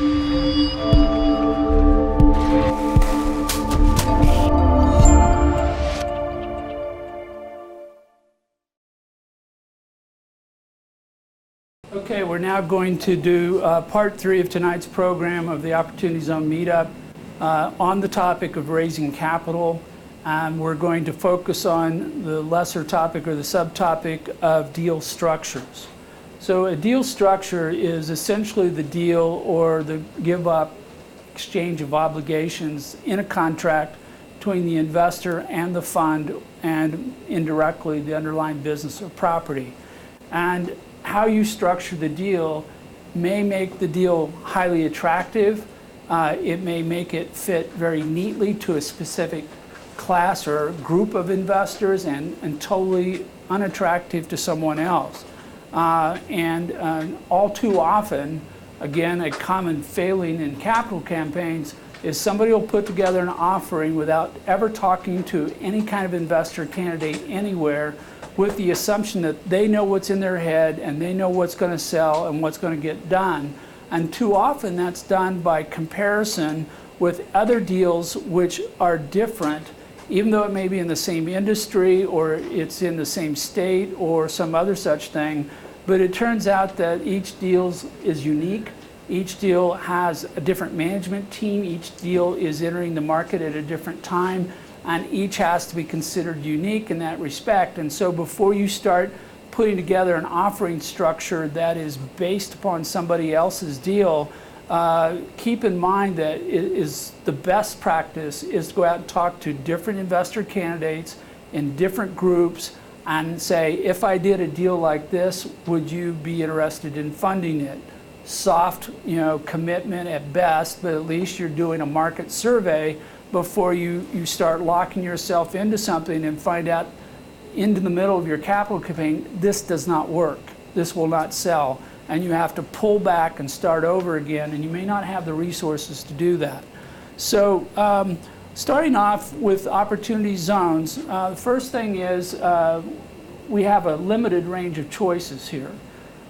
Okay, we're now going to do part 3 of tonight's program of the Opportunity Zone Meetup on the topic of raising capital. We're going to focus on the lesser topic or the subtopic of deal structures. So a deal structure is essentially the deal or the give-up exchange of obligations in a contract between the investor and the fund and indirectly the underlying business or property. And how you structure the deal may make the deal highly attractive. It may make it fit very neatly to a specific class or group of investors and totally unattractive to someone else. All too often, again, a common failing in capital campaigns is somebody will put together an offering without ever talking to any kind of investor candidate anywhere, with the assumption that they know what's in their head and they know what's going to sell and what's going to get done. And too often that's done by comparison with other deals which are different, even though it may be in the same industry or it's in the same state or some other such thing. But it turns out that each deal is unique. Each deal has a different management team. Each deal is entering the market at a different time. And each has to be considered unique in that respect. And so before you start putting together an offering structure that is based upon somebody else's deal, keep in mind that it is the best practice is to go out and talk to different investor candidates in different groups and say, if I did a deal like this, would you be interested in funding it? Soft, commitment at best, but at least you're doing a market survey before you start locking yourself into something and find out into the middle of your capital campaign, this does not work, this will not sell, and you have to pull back and start over again, and you may not have the resources to do that. So starting off with opportunity zones, the first thing is we have a limited range of choices here.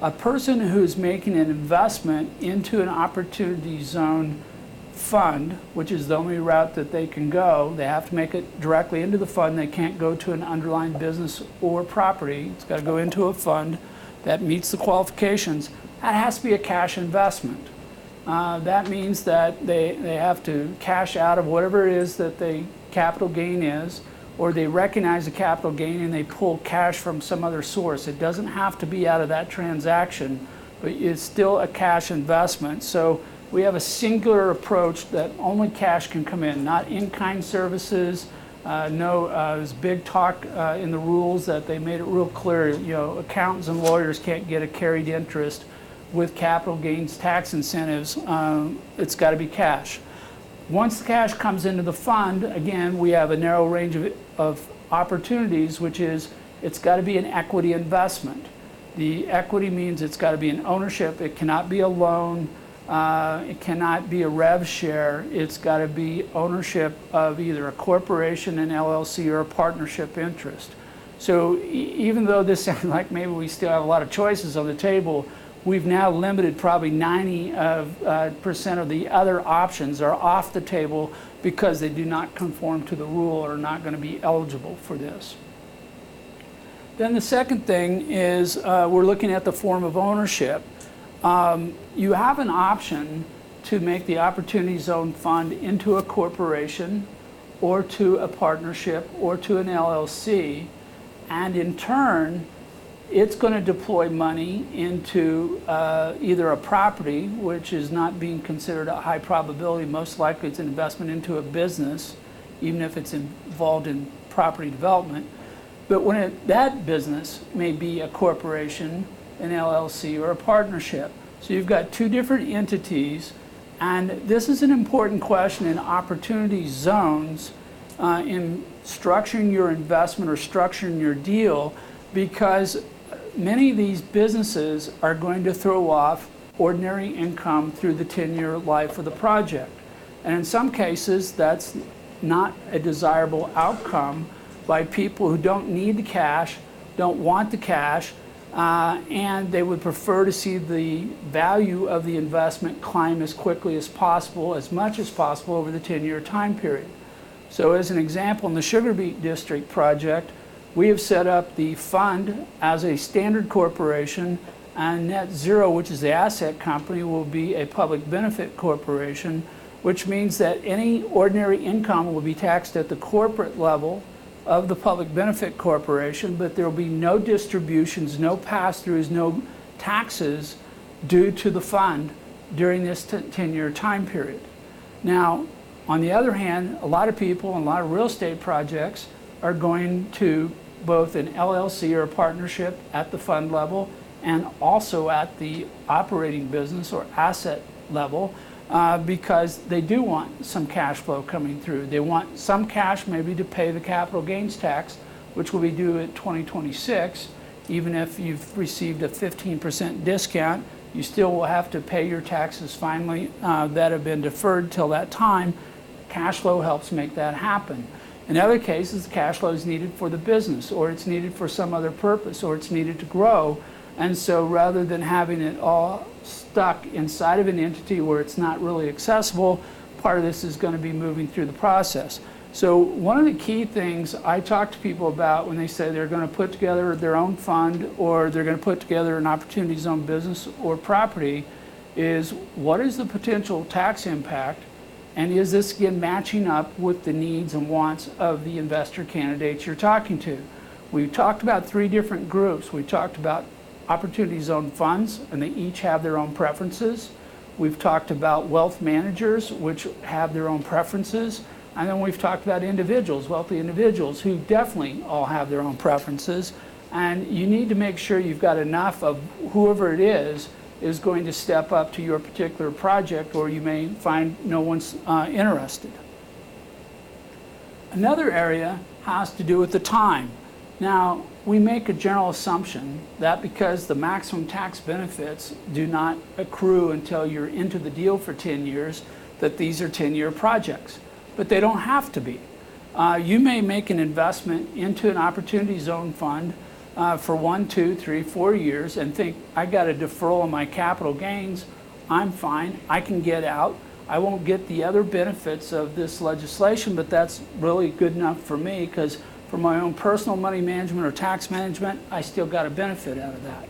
A person who's making an investment into an opportunity zone fund, which is the only route that they can go. They have to make it directly into the fund. They can't go to an underlying business or property. It's got to go into a fund that meets the qualifications. That has to be a cash investment. That means that they have to cash out of whatever it is that the capital gain is, or they recognize the capital gain and they pull cash from some other source. It doesn't have to be out of that transaction, but it's still a cash investment. So we have a singular approach that only cash can come in, not in-kind services. There's big talk in the rules that they made it real clear, accountants and lawyers can't get a carried interest with capital gains tax incentives. It's got to be cash. Once the cash comes into the fund, again, we have a narrow range of opportunities, which is it's got to be an equity investment. The equity means it's got to be an ownership. It cannot be a loan. It cannot be a rev share. It's got to be ownership of either a corporation, an LLC, or a partnership interest. So even though this sounds like maybe we still have a lot of choices on the table, we've now limited probably 90% of the other options are off the table because they do not conform to the rule or are not going to be eligible for this. Then the second thing is we're looking at the form of ownership. You have an option to make the Opportunity Zone Fund into a corporation or to a partnership or to an LLC, and in turn it's going to deploy money into either a property, which is not being considered a high probability. Most likely it's an investment into a business, even if it's involved in property development. But that business may be a corporation, an LLC, or a partnership. So you've got two different entities, and this is an important question in opportunity zones in structuring your investment or structuring your deal, because many of these businesses are going to throw off ordinary income through the 10-year life of the project. And in some cases, that's not a desirable outcome by people who don't need the cash, don't want the cash, and they would prefer to see the value of the investment climb as quickly as possible, as much as possible over the 10-year time period. So as an example, in the Sugar Beet District project, we have set up the fund as a standard corporation, and Net Zero, which is the asset company, will be a public benefit corporation, which means that any ordinary income will be taxed at the corporate level of the public benefit corporation, but there will be no distributions, no pass-throughs, no taxes due to the fund during this 10-year time period. Now, on the other hand, a lot of people and a lot of real estate projects are going to both an LLC or a partnership at the fund level and also at the operating business or asset level because they do want some cash flow coming through. They want some cash maybe to pay the capital gains tax, which will be due at 2026. Even if you've received a 15% discount, you still will have to pay your taxes finally that have been deferred till that time. Cash flow helps make that happen. In other cases, the cash flow is needed for the business, or it's needed for some other purpose, or it's needed to grow. And so rather than having it all stuck inside of an entity where it's not really accessible, part of this is going to be moving through the process. So one of the key things I talk to people about when they say they're going to put together their own fund or they're going to put together an opportunity zone business or property is, what is the potential tax impact? And is this, again, matching up with the needs and wants of the investor candidates you're talking to? We've talked about 3 different groups. We talked about opportunity zone funds, and they each have their own preferences. We've talked about wealth managers, which have their own preferences. And then we've talked about individuals, wealthy individuals, who definitely all have their own preferences. And you need to make sure you've got enough of whoever it is going to step up to your particular project, or you may find no one's interested. Another area has to do with the time. Now, we make a general assumption that because the maximum tax benefits do not accrue until you're into the deal for 10 years, that these are 10-year projects. But they don't have to be. You may make an investment into an opportunity zone fund for 1, 2, 3, 4 years and think, I got a deferral of my capital gains, I'm fine, I can get out. I won't get the other benefits of this legislation, but that's really good enough for me because for my own personal money management or tax management, I still got a benefit out of that.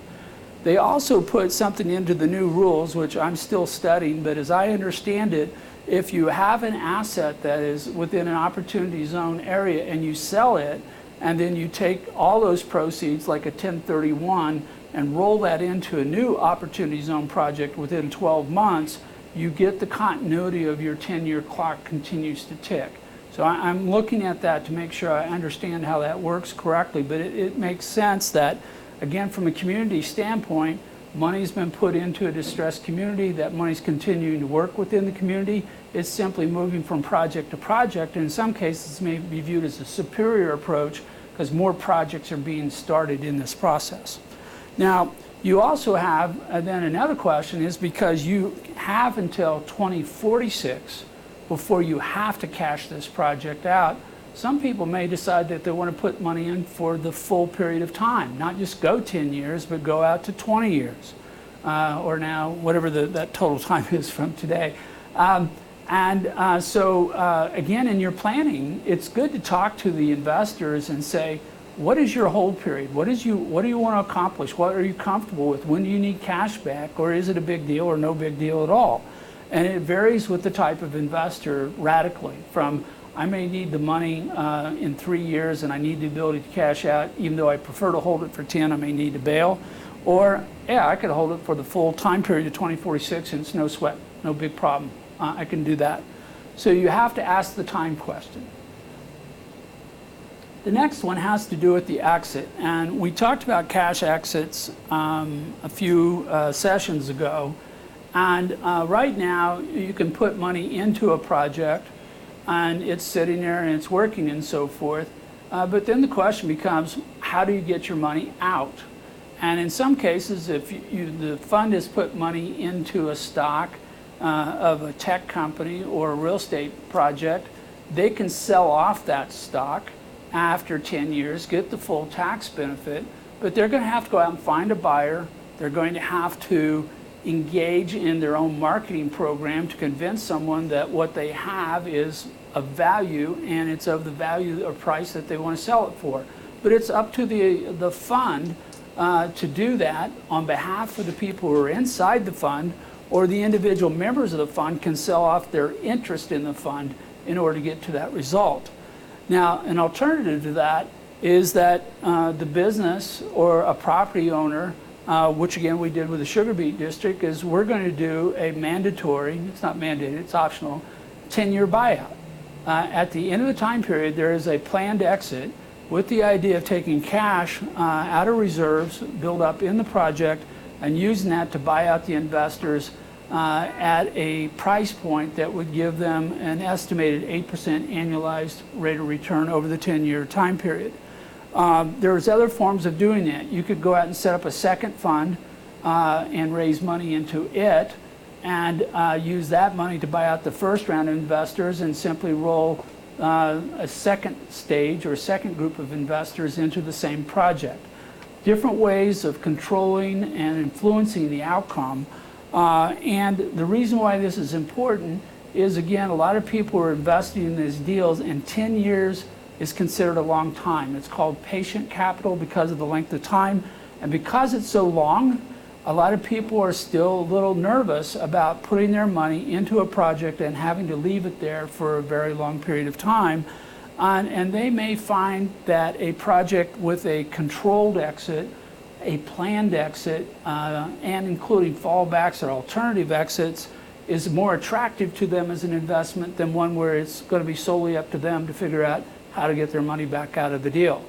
They also put something into the new rules, which I'm still studying, but as I understand it, if you have an asset that is within an opportunity zone area and you sell it, and then you take all those proceeds like a 1031 and roll that into a new opportunity zone project within 12 months, you get the continuity of your 10-year clock continues to tick. So I'm looking at that to make sure I understand how that works correctly, but it makes sense that, again, from a community standpoint, money's been put into a distressed community, that money's continuing to work within the community. It's simply moving from project to project, and in some cases may be viewed as a superior approach because more projects are being started in this process. Now, you also have, then another question is, because you have until 2046 before you have to cash this project out, some people may decide that they want to put money in for the full period of time, not just go 10 years, but go out to 20 years, or now whatever that total time is from today. So again, in your planning, it's good to talk to the investors and say, what is your hold period? What do you want to accomplish? What are you comfortable with? When do you need cash back? Or is it a big deal or no big deal at all? And it varies with the type of investor radically. From, I may need the money in 3 years and I need the ability to cash out, even though I prefer to hold it for 10, I may need to bail. Or, yeah, I could hold it for the full time period of 2046 and it's no sweat, no big problem. I can do that. So you have to ask the time question. The next one has to do with the exit. And we talked about cash exits a few sessions ago. And right now, you can put money into a project and it's sitting there and it's working and so forth. But then the question becomes, how do you get your money out? And in some cases, if the fund has put money into a stock of a tech company or a real estate project, they can sell off that stock after 10 years, get the full tax benefit, but they're going to have to go out and find a buyer. They're going to have to engage in their own marketing program to convince someone that what they have is of value and it's of the value or price that they want to sell it for. But it's up to the fund to do that on behalf of the people who are inside the fund, or the individual members of the fund can sell off their interest in the fund in order to get to that result. Now, an alternative to that is that the business or a property owner, which again we did with the Sugar Beet District, is we're going to do a mandatory, it's not mandated, it's optional, 10-year buyout. At the end of the time period, there is a planned exit with the idea of taking cash out of reserves, build up in the project, and using that to buy out the investors at a price point that would give them an estimated 8% annualized rate of return over the 10-year time period. There's other forms of doing that. You could go out and set up a second fund and raise money into it and use that money to buy out the first round of investors and simply roll a second stage or a second group of investors into the same project. Different ways of controlling and influencing the outcome. And the reason why this is important is, again, a lot of people are investing in these deals, and 10 years is considered a long time. It's called patient capital because of the length of time. And because it's so long, a lot of people are still a little nervous about putting their money into a project and having to leave it there for a very long period of time. And they may find that a project with a controlled exit, a planned exit, and including fallbacks or alternative exits is more attractive to them as an investment than one where it's going to be solely up to them to figure out how to get their money back out of the deal.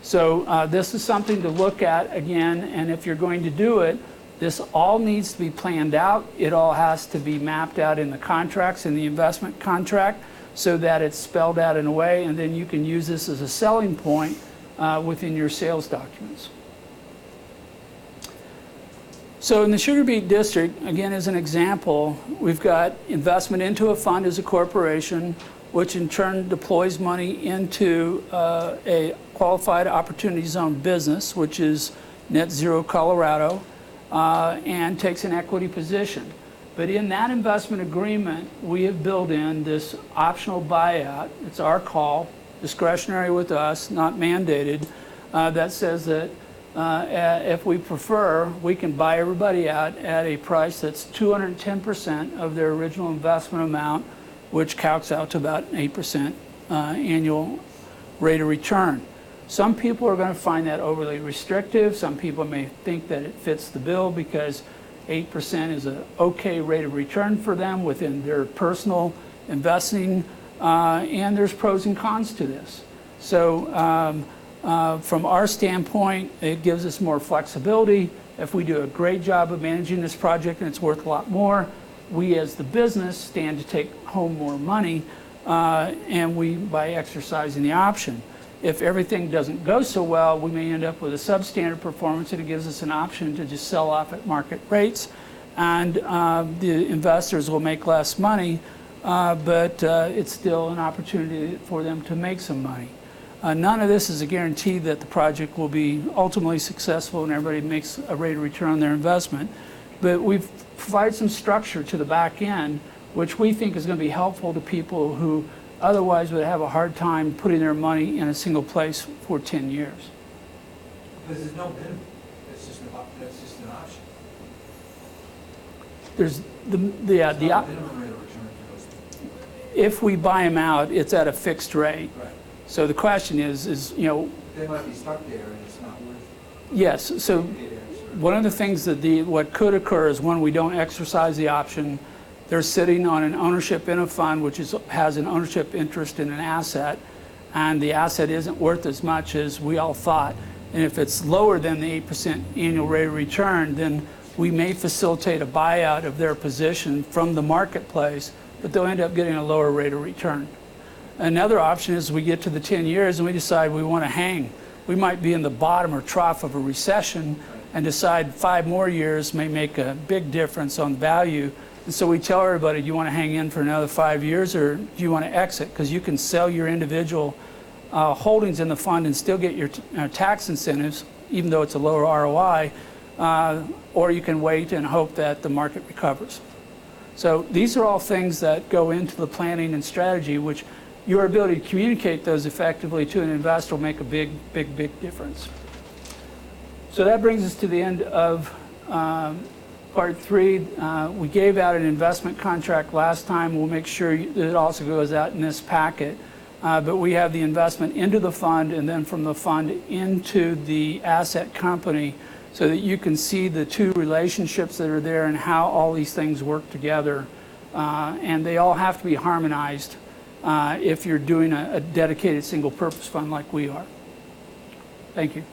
So this is something to look at again, and if you're going to do it, this all needs to be planned out. It all has to be mapped out in the contracts, in the investment contract, so that it's spelled out in a way, and then you can use this as a selling point within your sales documents. So in the Sugar Beet District, again as an example, we've got investment into a fund as a corporation, which in turn deploys money into a qualified opportunity zone business, which is Net Zero Colorado, and takes an equity position. But in that investment agreement, we have built in this optional buyout. It's our call, discretionary with us, not mandated, that says that if we prefer, we can buy everybody out at a price that's 210% of their original investment amount, which calcs out to about an 8% annual rate of return. Some people are going to find that overly restrictive. Some people may think that it fits the bill because 8% is an okay rate of return for them within their personal investing, and there's pros and cons to this. So from our standpoint, it gives us more flexibility. If we do a great job of managing this project and it's worth a lot more, we as the business stand to take home more money, and we by exercising the option. If everything doesn't go so well, we may end up with a substandard performance, and it gives us an option to just sell off at market rates, and the investors will make less money, but it's still an opportunity for them to make some money. None of this is a guarantee that the project will be ultimately successful and everybody makes a rate of return on their investment, but we've provided some structure to the back end, which we think is going to be helpful to people who otherwise would have a hard time putting their money in a single place for 10 years. Because there's no minimum. That's just an option. There's minimum rate of return for those people. If we buy them out, it's at a fixed rate. Right. So the question is, you know, they might be stuck there and it's not worth it. Yes. So one of the things that what could occur is when we don't exercise the option, they're sitting on an ownership in a fund which has an ownership interest in an asset, and the asset isn't worth as much as we all thought. And if it's lower than the 8% annual rate of return, then we may facilitate a buyout of their position from the marketplace, but they'll end up getting a lower rate of return. Another option is we get to the 10 years and we decide we want to hang. We might be in the bottom or trough of a recession and decide 5 more years may make a big difference on value. And so we tell everybody, do you want to hang in for another 5 years or do you want to exit? Because you can sell your individual holdings in the fund and still get your tax incentives even though it's a lower ROI, or you can wait and hope that the market recovers. So these are all things that go into the planning and strategy, which your ability to communicate those effectively to an investor will make a big, big, big difference. So that brings us to the end of part 3. We gave out an investment contract last time. We'll make sure that it also goes out in this packet. But we have the investment into the fund and then from the fund into the asset company so that you can see the two relationships that are there and how all these things work together. And they all have to be harmonized if you're doing a dedicated single purpose fund like we are. Thank you.